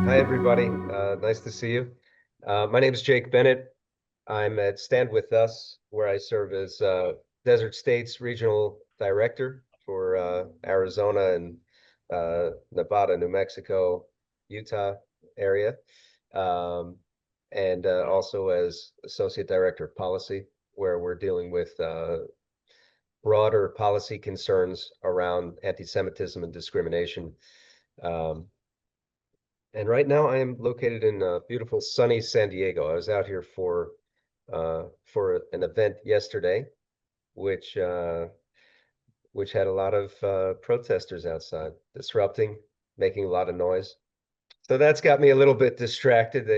Hi, everybody. Nice to see you. My name is Jake Bennett. I'm at StandWithUs, where I serve as Desert States Regional Director for Arizona and Nevada, New Mexico, Utah area, um, and also as Associate Director of Policy, where we're dealing with broader policy concerns around anti-Semitism and discrimination. Um, and right now I am located in beautiful sunny San Diego. I was out here for an event yesterday, which uh, which had a lot of protesters outside, disrupting, making a lot of noise. So that's got me a little bit distracted.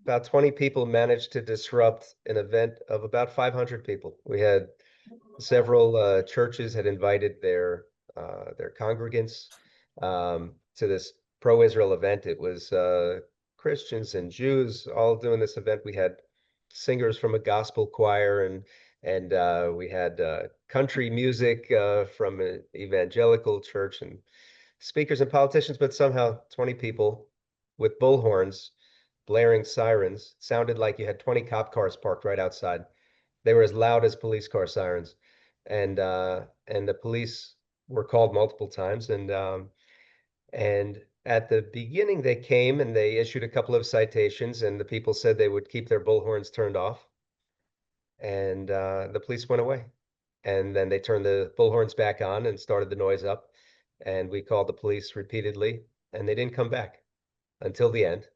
About 20 people managed to disrupt an event of about 500 people. We had several churches had invited their congregants to this pro-Israel event. It was Christians and Jews all doing this event. We had singers from a gospel choir and we had country music from an evangelical church and speakers and politicians, but somehow 20 people with bullhorns blaring sirens. Sounded like you had 20 cop cars parked right outside. They were as loud as police car sirens, and the police were called multiple times. And at the beginning, they came and they issued a couple of citations, and the people said they would keep their bullhorns turned off, and the police went away. And then they turned the bullhorns back on and started the noise up, and we called the police repeatedly, and they didn't come back until the end.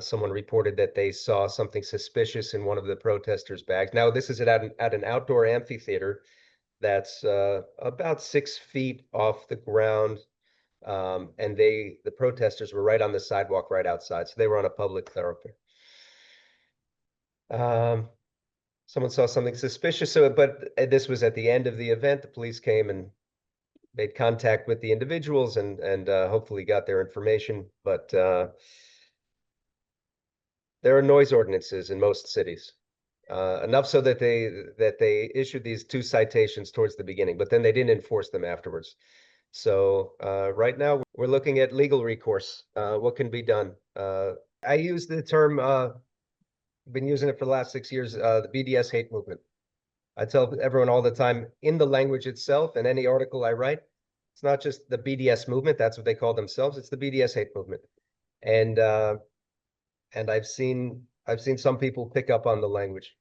Someone reported that they saw something suspicious in one of the protesters' bags. Now, this is at an outdoor amphitheater that's about 6 feet off the ground, and the protesters were right on the sidewalk right outside, so they were on a public thoroughfare. Um, Someone saw something suspicious, but this was at the end of the event. The police came and made contact with the individuals and hopefully got their information, but there are noise ordinances in most cities, enough so that they issued these 2 citations towards the beginning, but then they didn't enforce them afterwards. So right now we're looking at legal recourse. What can be done? I use the term, been using it for the last 6 years, the BDS hate movement. I tell everyone all the time, in the language itself and any article I write, it's not just the BDS movement, that's what they call themselves, it's the BDS hate movement. And I've seen some people pick up on the language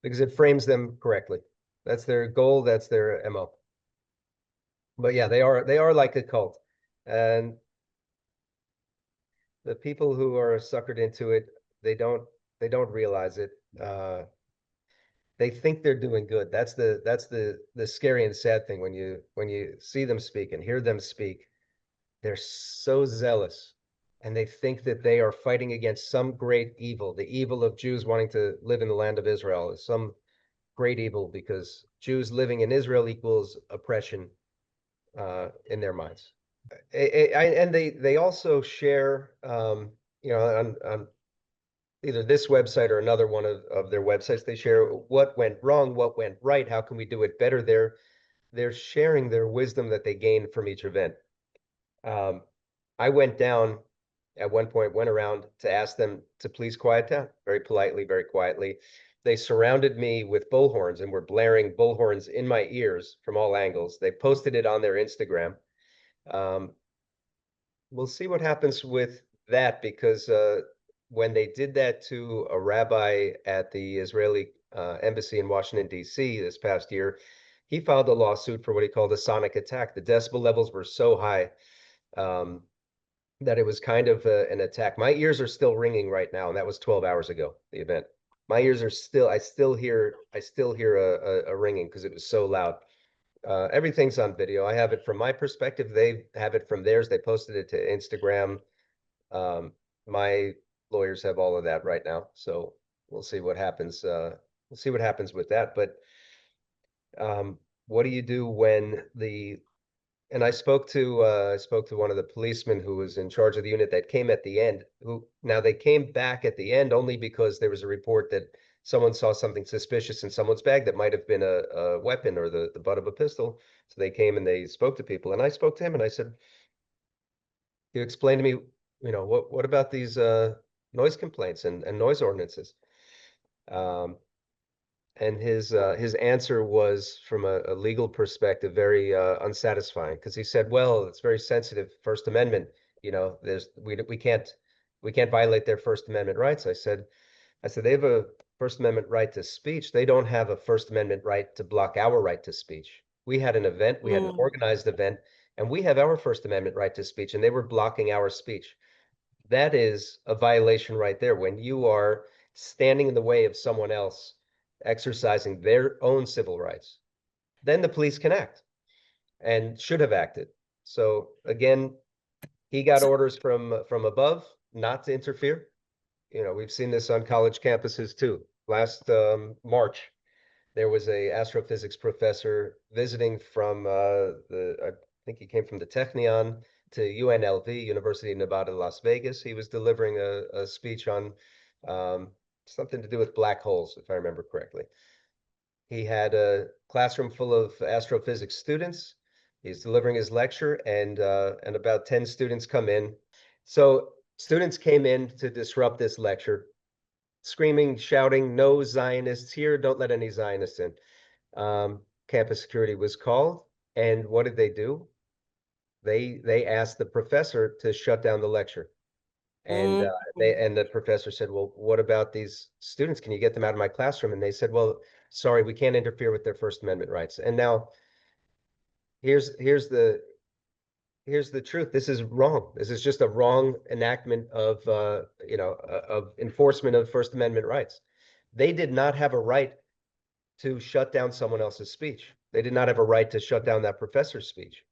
because it frames them correctly. That's their goal, that's their MO. But yeah, they are like a cult. And the people who are suckered into it, they don't realize it. They think they're doing good. That's the scary and sad thing when you see them speak and hear them speak. They're so zealous and they think that they are fighting against some great evil. The evil of Jews wanting to live in the land of Israel is some great evil because Jews living in Israel equals oppression in their minds. And they also share, on either this website or another one of their websites, they share what went wrong, what went right, how can we do it better. They're sharing their wisdom that they gained from each event. I went down at one point, went around to ask them to please quiet down, very politely, very quietly. They surrounded me with bullhorns and were blaring bullhorns in my ears from all angles. They posted it on their Instagram. We'll see what happens with that because when they did that to a rabbi at the Israeli embassy in Washington, D.C. this past year, he filed a lawsuit for what he called a sonic attack. The decibel levels were so high that it was kind of an attack. My ears are still ringing right now, and that was 12 hours ago, the event. My ears are still, I still hear a ringing because it was so loud. Everything's on video. I have it from my perspective. They have it from theirs. They posted it to Instagram. My lawyers have all of that right now, so we'll see what happens. We'll see what happens with that. But what do you do when and I spoke to one of the policemen who was in charge of the unit that came at the end. Who now they came back at the end only because there was a report that someone saw something suspicious in someone's bag that might have been a weapon or the butt of a pistol. So they came and they spoke to people, and I spoke to him and I said, you explain to me, what about these noise complaints and noise ordinances? Um, and his answer was, from a legal perspective, very unsatisfying, because he said, well, it's very sensitive, First Amendment. We can't violate their First Amendment rights. I said, they have a First Amendment right to speech. They don't have a First Amendment right to block our right to speech. We had an event, we had an Mm. organized event, and we have our First Amendment right to speech, and they were blocking our speech. That is a violation right there. When you are standing in the way of someone else exercising their own civil rights, then the police can act and should have acted. So again, he got orders from above not to interfere. We've seen this on college campuses too. Last March, there was a astrophysics professor visiting from I think he came from the Technion to UNLV, University of Nevada, Las Vegas. He was delivering a speech on um, something to do with black holes, if I remember correctly. He had a classroom full of astrophysics students. He's delivering his lecture, and about 10 students come in. So students came in to disrupt this lecture, screaming, shouting, "No Zionists here! Don't let any Zionists in." Campus security was called, and what did they do? They asked the professor to shut down the lecture, and Mm. the professor said, "Well, what about these students? Can you get them out of my classroom?" And they said, "Well, sorry, we can't interfere with their First Amendment rights." And now here's the truth. This is wrong. This is just a wrong enactment of enforcement of First Amendment rights. They did not have a right to shut down someone else's speech. They did not have a right to shut down that professor's speech.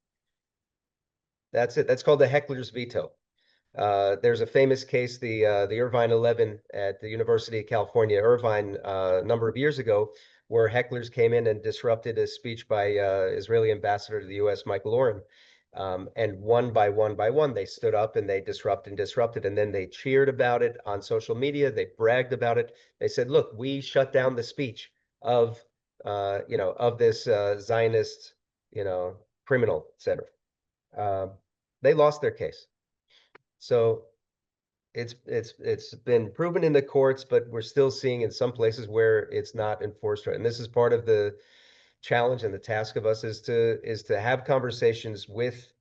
That's it. That's called the heckler's veto. There's a famous case, the Irvine 11 at the University of California, Irvine, a number of years ago, where hecklers came in and disrupted a speech by Israeli ambassador to the U.S., Michael Oren. And one by one, they stood up and they disrupted, and then they cheered about it on social media. They bragged about it. They said, "Look, we shut down the speech of this Zionist, criminal, etc." Um, they lost their case. So it's been proven in the courts, but we're still seeing in some places where it's not enforced right. And this is part of the challenge and the task of us is to have conversations with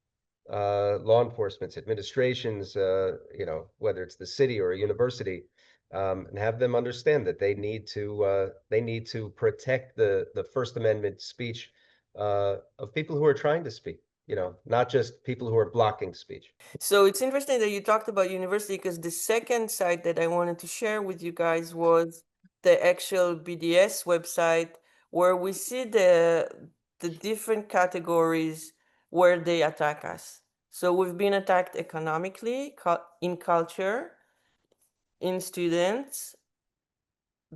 law enforcement administrations, whether it's the city or a university, and have them understand that they need to protect the First Amendment speech of people who are trying to speak, not just people who are blocking speech. So it's interesting that you talked about university, because the second site that I wanted to share with you guys was the actual BDS website, where we see the different categories where they attack us. So we've been attacked economically, in culture, in students,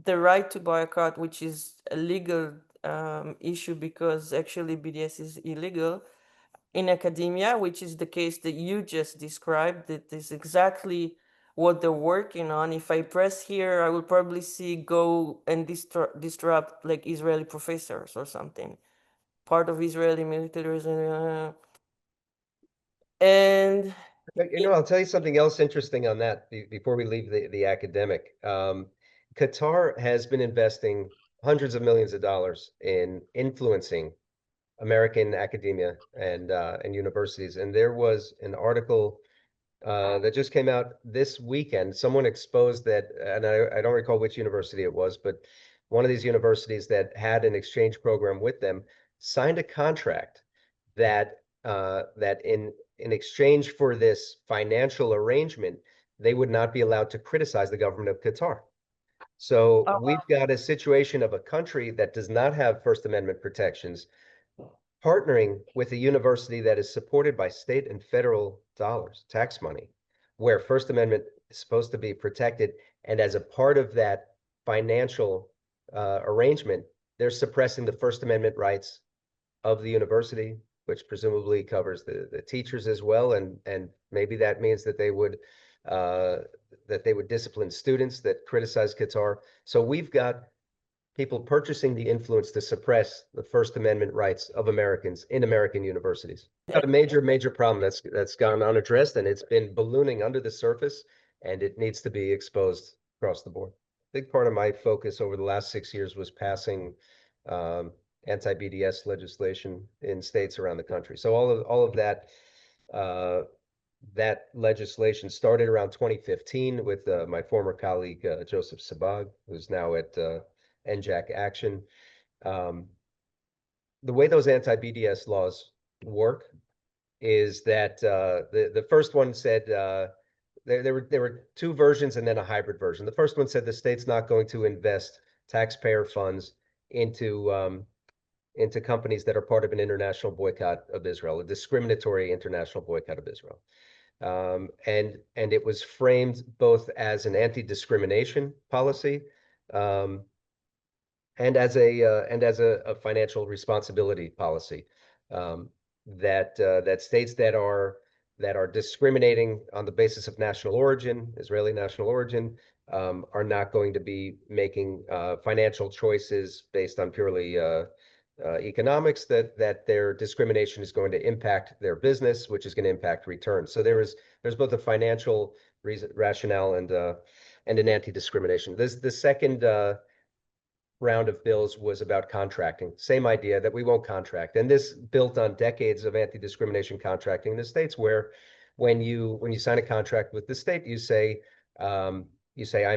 the right to boycott, which is a legal issue because actually BDS is illegal, in academia, which is the case that you just described. That is exactly what they're working on. If I press here, I will probably see go and disrupt like Israeli professors or something, part of Israeli militarism. And I'll tell you something else interesting on that before we leave the academic. Qatar has been investing hundreds of millions of dollars in influencing American academia and universities. And there was an article that just came out this weekend. Someone exposed that, and I don't recall which university it was, but one of these universities that had an exchange program with them signed a contract that in exchange for this financial arrangement, they would not be allowed to criticize the government of Qatar. So we've got a situation of a country that does not have First Amendment protections partnering with a university that is supported by state and federal dollars, tax money, where First Amendment is supposed to be protected. And as a part of that financial arrangement, they're suppressing the First Amendment rights of the university, which presumably covers the teachers as well. And maybe that means that they would that they would discipline students that criticize Qatar. So we've got people purchasing the influence to suppress the First Amendment rights of Americans in American universities. Got a major problem that's gone unaddressed, and it's been ballooning under the surface, and it needs to be exposed across the board. Big part of my focus over the last 6 years was passing anti-BDS legislation in states around the country. So all of that that legislation started around 2015 with my former colleague Joseph Sabag, who's now at NJAC Action. The way those anti-BDS laws work is that the first one said there were two versions and then a hybrid version. The first one said the state's not going to invest taxpayer funds into companies that are part of an international boycott of Israel, a discriminatory international boycott of Israel. And it was framed both as an anti-discrimination policy and as a financial responsibility policy that states that are discriminating on the basis of national origin, Israeli national origin, are not going to be making financial choices based on purely economics, that their discrimination is going to impact their business, which is going to impact returns. So there's both a financial rationale and an anti-discrimination. The second round of bills was about contracting. Same idea, that we won't contract. And this built on decades of anti-discrimination contracting in the states, where when you sign a contract with the state, you say, I'm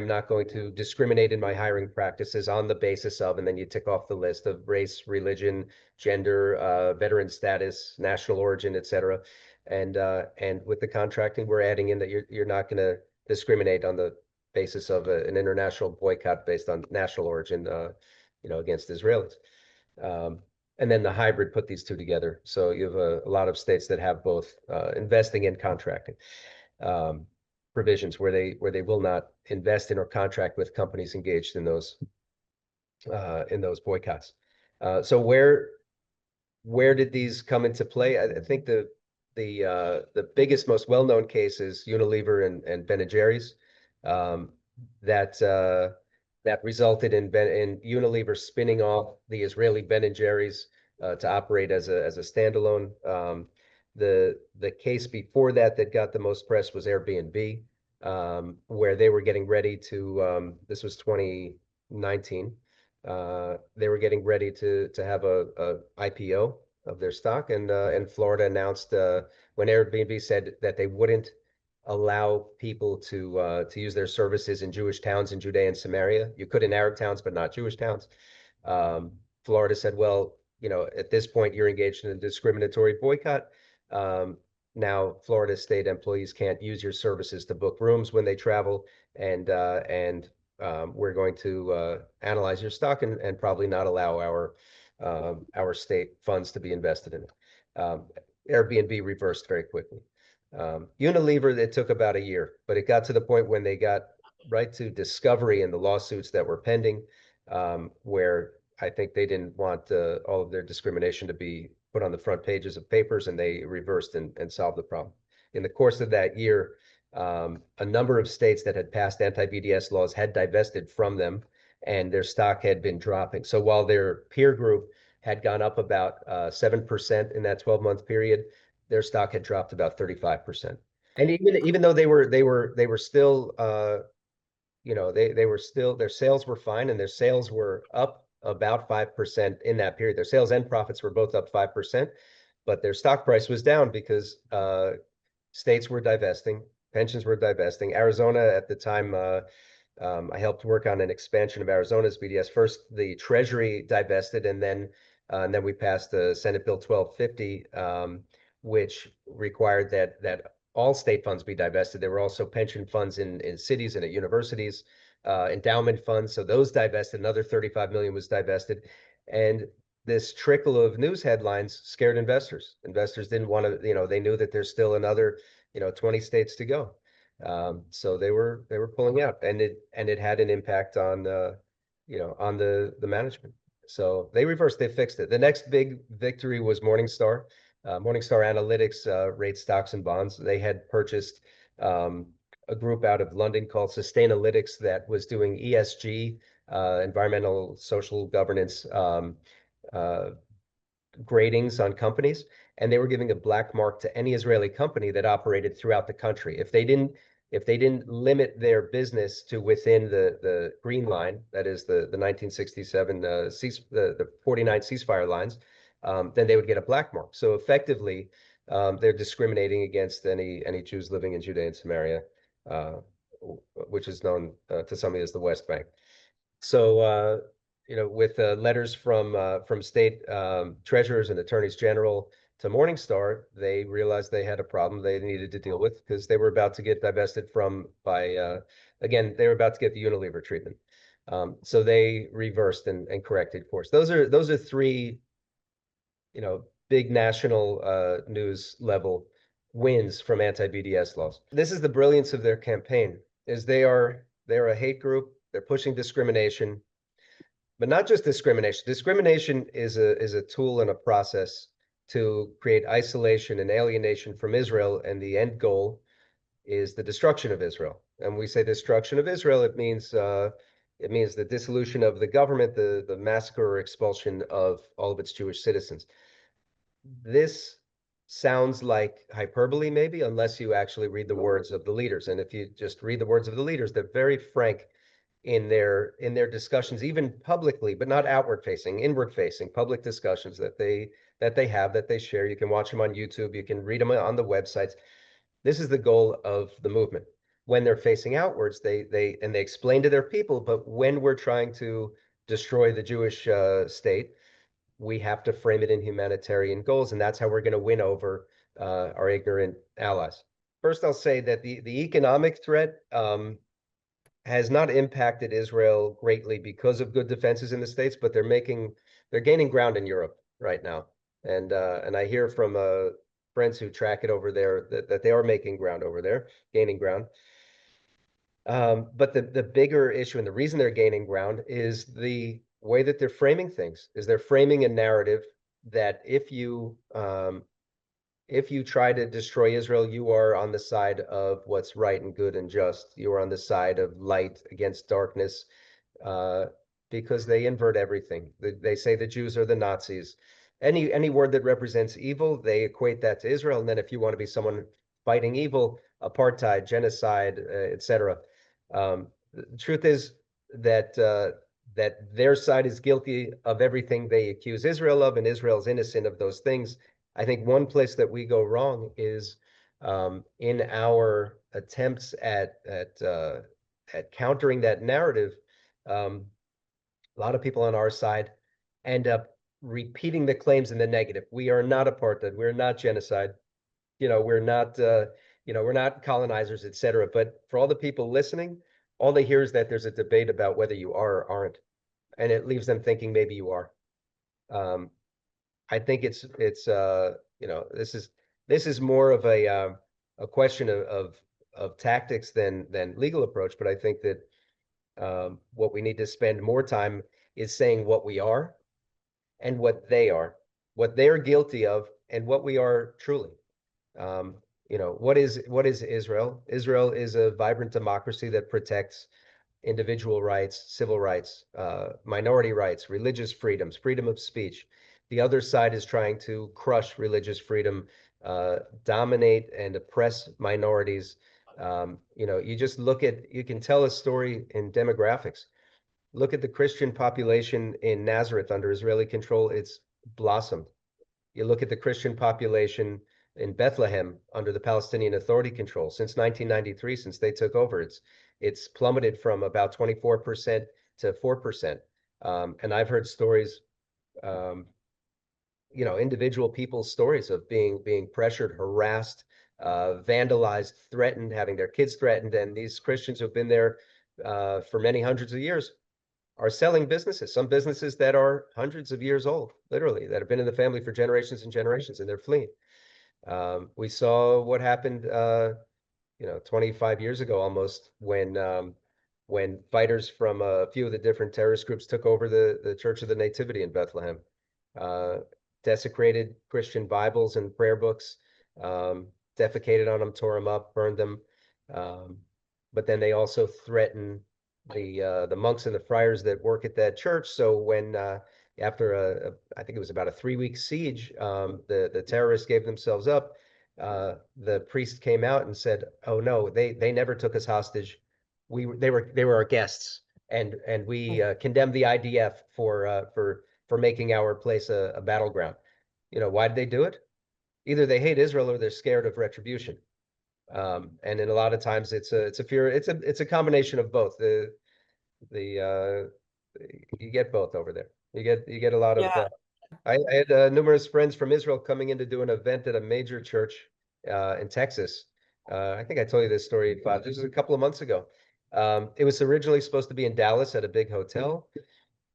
not going to discriminate in my hiring practices on the basis of, and then you tick off the list of race, religion, gender, veteran status, national origin, et cetera. And with the contracting, we're adding in that you're not going to discriminate on the basis of an international boycott based on national origin, against Israelis. And then the hybrid put these two together. So you have a lot of states that have both investing and contracting provisions where they will not invest in or contract with companies engaged in those boycotts. So where did these come into play? I think the biggest, most well-known case is Unilever and Ben and Jerry's. That resulted in Unilever spinning off the Israeli Ben and Jerry's to operate as a standalone. The case before that got the most press was Airbnb, where they were getting ready to. This was 2019. They were getting ready to have a IPO of their stock, and Florida announced when Airbnb said that they wouldn't allow people to use their services in Jewish towns in Judea and Samaria. You could in Arab towns, but not Jewish towns. Florida said, well, at this point, you're engaged in a discriminatory boycott. Now, Florida state employees can't use your services to book rooms when they travel, and we're going to analyze your stock and probably not allow our state funds to be invested in it. Airbnb reversed very quickly. Unilever, it took about a year, but it got to the point when they got right to discovery in the lawsuits that were pending, where I think they didn't want all of their discrimination to be put on the front pages of papers, and they reversed and solved the problem. In the course of that year, a number of states that had passed anti-BDS laws had divested from them, and their stock had been dropping. So while their peer group had gone up about 7% in that 12-month period, their stock had dropped about 35%. And even though they were still they were still, their sales were fine, and their sales were up about 5% in that period. Their sales and profits were both up 5%, but their stock price was down because states were divesting, pensions were divesting. Arizona at the time, I helped work on an expansion of Arizona's BDS. First, the Treasury divested, and then we passed the Senate Bill 1250, which required that all state funds be divested. There were also pension funds in cities and at universities, endowment funds. So those divested, another 35 million was divested. And this trickle of news headlines scared investors. Investors didn't want to, they knew that there's still another, 20 states to go. So they were pulling out, and it had an impact on on the management. So they reversed, they fixed it. The next big victory was Morningstar. Morningstar Analytics rates stocks and bonds. They had purchased a group out of London called Sustainalytics that was doing ESG, environmental social governance gradings on companies, and they were giving a black mark to any Israeli company that operated throughout the country. If they didn't limit their business to within the green line, that is the 1967 the 49 ceasefire lines, then they would get a black mark. So effectively, they're discriminating against any Jews living in Judea and Samaria, which is known to some as the West Bank. So with letters from state treasurers and attorneys general to Morningstar, they realized they had a problem they needed to deal with because they were about to get divested from again, they were about to get the Unilever treatment. So they reversed and corrected course. Those are three, big national news level wins from anti-BDS laws. This is the brilliance of their campaign, is they're a hate group. They're pushing discrimination, but not just discrimination. Discrimination is a tool and a process to create isolation and alienation from Israel, and the end goal is the destruction of Israel. And when we say destruction of Israel, it means the dissolution of the government, the massacre or expulsion of all of its Jewish citizens. This sounds like hyperbole, maybe, unless you actually read the words of the leaders. And if you just read the words of the leaders, they're very frank in their discussions, even publicly, but not outward facing, inward facing public discussions that they have, that they share. You can watch them on YouTube, you can read them on the websites. This is the goal of the movement. When they're facing outwards, they explain to their people, but when we're trying to destroy the Jewish state, we have to frame it in humanitarian goals, and that's how we're going to win over our ignorant allies. First, I'll say that the economic threat has not impacted Israel greatly because of good defenses in the States, but they're gaining ground in Europe right now. And I hear from friends who track it over there that they are making ground over there, gaining ground. But the bigger issue and the reason they're gaining ground is the way that they're framing things, is they're framing a narrative that if you try to destroy Israel, you are on the side of what's right and good and just. You are on the side of light against darkness, because they invert everything. They say the Jews are the Nazis. Any word that represents evil, they equate that to Israel. And then if you want to be someone fighting evil, apartheid, genocide, etc. The truth is that their side is guilty of everything they accuse Israel of, and Israel's innocent of those things. I think one place that we go wrong is in our attempts at countering that narrative. A lot of people on our side end up repeating the claims in the negative. We are not apartheid. We're not genocide. We're not colonizers, etc. But for all the people listening, all they hear is that there's a debate about whether you are or aren't, and it leaves them thinking maybe you are. I think this is more of a question of tactics than legal approach. But I think that what we need to spend more time is saying what we are and what they're guilty of, and what we are truly. What is Israel? Israel is a vibrant democracy that protects individual rights, civil rights, minority rights, religious freedoms, freedom of speech. The other side is trying to crush religious freedom, dominate and oppress minorities. You can tell a story in demographics. Look at the Christian population in Nazareth under Israeli control, it's blossomed. You look at the Christian population in Bethlehem under the Palestinian Authority control since 1993, since they took over, it's plummeted from about 24% to 4%. And I've heard stories, individual people's stories of being pressured, harassed, vandalized, threatened, having their kids threatened. And these Christians who've been there for many hundreds of years are selling businesses, some businesses that are hundreds of years old, literally, that have been in the family for generations and generations, and they're fleeing. We saw what happened, 25 years ago almost, when fighters from a few of the different terrorist groups took over the Church of the Nativity in Bethlehem, desecrated Christian Bibles and prayer books, defecated on them, tore them up, burned them. but then they also threaten the monks and the friars that work at that church. So when after I think it was about a 3-week siege, the terrorists gave themselves up. The priest came out and said, "Oh no, they never took us hostage. They were our guests, and we condemn the IDF for making our place a battleground." You know, why did they do it? Either they hate Israel or they're scared of retribution. And in a lot of times it's a fear, it's a combination of both. The you get both over there. You get a lot of Yeah. I had numerous friends from Israel coming in to do an event at a major church in Texas. I think I told you this story, Bob. This was a couple of months ago. It was originally supposed to be in Dallas at a big hotel.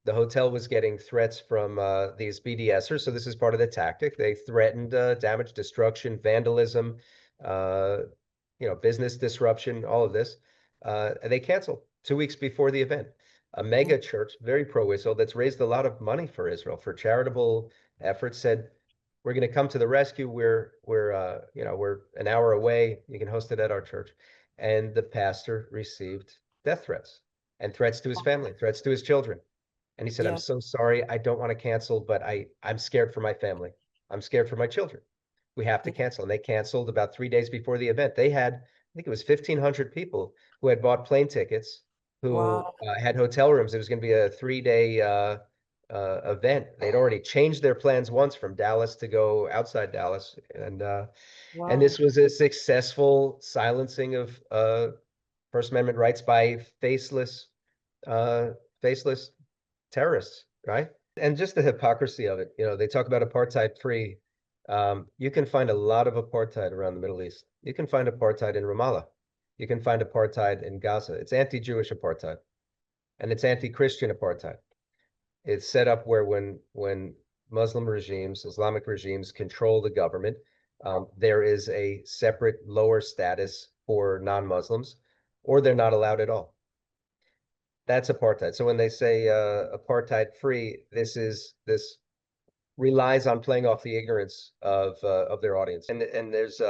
The hotel was getting threats from these BDSers, so this is part of the tactic. They threatened damage, destruction, vandalism, uh, business disruption, all of this. They canceled 2 weeks before the event. A mega church, very pro-Israel, that's raised a lot of money for Israel for charitable efforts, said, "We're going to come to the rescue. We're an hour away. You can host it at our church." And the pastor received death threats and threats to his family, threats to his children. And he said, "I'm Yeah. so sorry. I don't want to cancel, but I'm scared for my family. I'm scared for my children. We have to Yeah. cancel." And they canceled about 3 days before the event. They had, I think it was 1,500 people who had bought plane tickets, who Wow. had hotel rooms. It was going to be a 3-day event. They'd already changed their plans once from Dallas to go outside Dallas. And Wow. this was a successful silencing of First Amendment rights by uh, faceless terrorists, right? And just the hypocrisy of it. They talk about apartheid free. You can find a lot of apartheid around the Middle East. You can find apartheid in Ramallah. You can find apartheid in Gaza. It's anti-Jewish apartheid, and it's anti-Christian apartheid. It's set up where when Muslim regimes, Islamic regimes control the government, there is a separate lower status for non-Muslims, or they're not allowed at all. That's apartheid. So when they say apartheid free, this relies on playing off the ignorance of their audience. And there's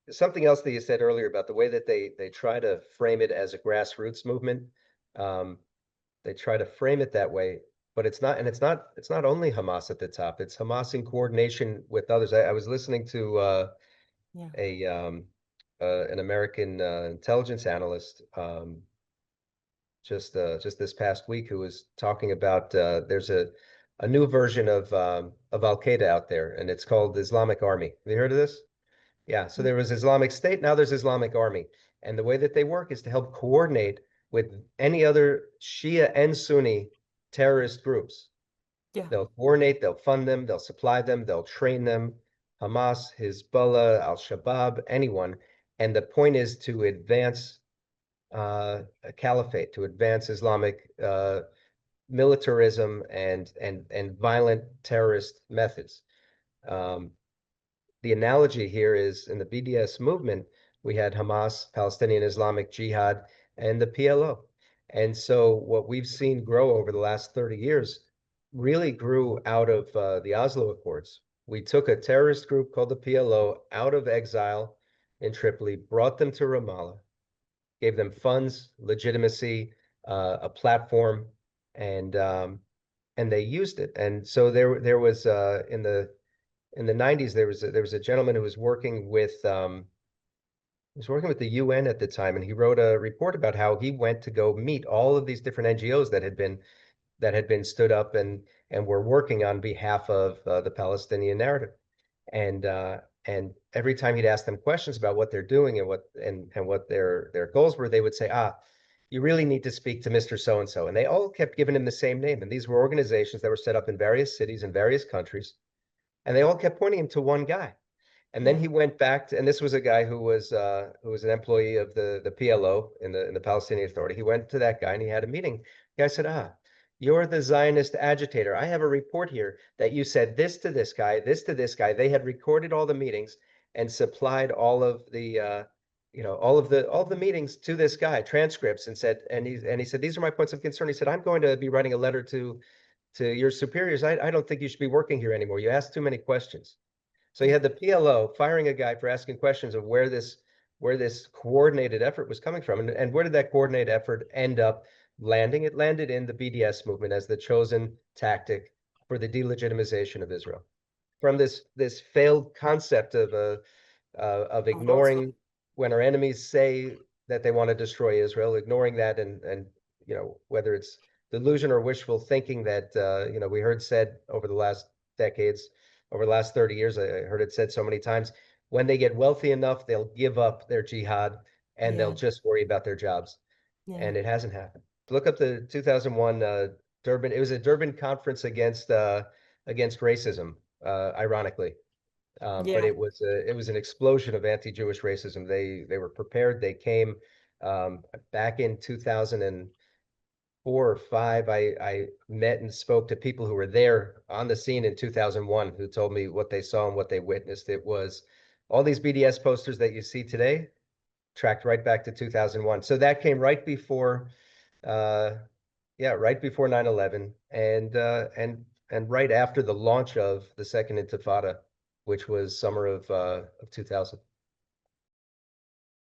something else that you said earlier about the way that they try to frame it as a grassroots movement. Um, they try to frame it that way, but it's not. And it's not only Hamas at the top. It's Hamas in coordination with others. I was listening to Yeah. a an American intelligence analyst just this past week who was talking about there's a new version of Al Qaeda out there, and it's called Islamic Army. Have you heard of this? Yeah. So there was Islamic State. Now there's Islamic Army, and the way that they work is to help coordinate with any other Shia and Sunni terrorist groups. Yeah. They'll coordinate, they'll fund them, they'll supply them, they'll train them. Hamas, Hezbollah, Al Shabaab, anyone. And the point is to advance a caliphate, to advance Islamic militarism and violent terrorist methods. Um, the analogy here is in the BDS movement, we had Hamas, Palestinian Islamic Jihad, and the PLO. And so what we've seen grow over the last 30 years really grew out of the Oslo Accords. We took a terrorist group called the PLO out of exile in Tripoli, brought them to Ramallah, gave them funds, legitimacy, a platform, and they used it. And so there was in the 90s there was a gentleman who was working with the UN at the time, and he wrote a report about how he went to go meet all of these different NGOs that had been stood up and were working on behalf of the Palestinian narrative. And every time he'd ask them questions about what they're doing and what their goals were, they would say, "You really need to speak to Mr. So and so." And they all kept giving him the same name. And these were organizations that were set up in various cities and various countries, and they all kept pointing him to one guy. And then Yeah. he went back to, and this was a guy who was an employee of the PLO in the Palestinian Authority. He went to that guy and he had a meeting. The guy said, "You're the Zionist agitator. I have a report here that you said this to this guy, this to this guy." They had recorded all the meetings and supplied all of the all of the meetings to this guy, transcripts, and said, and he said, "These are my points of concern." He said, "I'm going to be writing a letter to your superiors. I don't think you should be working here anymore. You asked too many questions." So you Yeah. had the PLO firing a guy for asking questions of where where this coordinated effort was coming from. And where did that coordinated effort end up landing? It landed in the BDS movement as the chosen tactic for the delegitimization of Israel. From this failed concept of ignoring when our enemies say that they want to destroy Israel, ignoring that, and whether it's delusion or wishful thinking that we heard said over the last decades, over the last 30 years, I heard it said so many times, when they get wealthy enough, they'll give up their jihad and they'll just worry about their jobs. And it hasn't happened. Look up the 2001 Durban. It was a Durban conference against racism, ironically. But it was an explosion of anti-Jewish racism. They were prepared. They came back in 2004 or five. I met and spoke to people who were there on the scene in 2001 who told me what they saw and what they witnessed. It was all these BDS posters that you see today tracked right back to 2001. So that came right before, right before 9/11 and right after the launch of the Second Intifada, which was summer of 2000.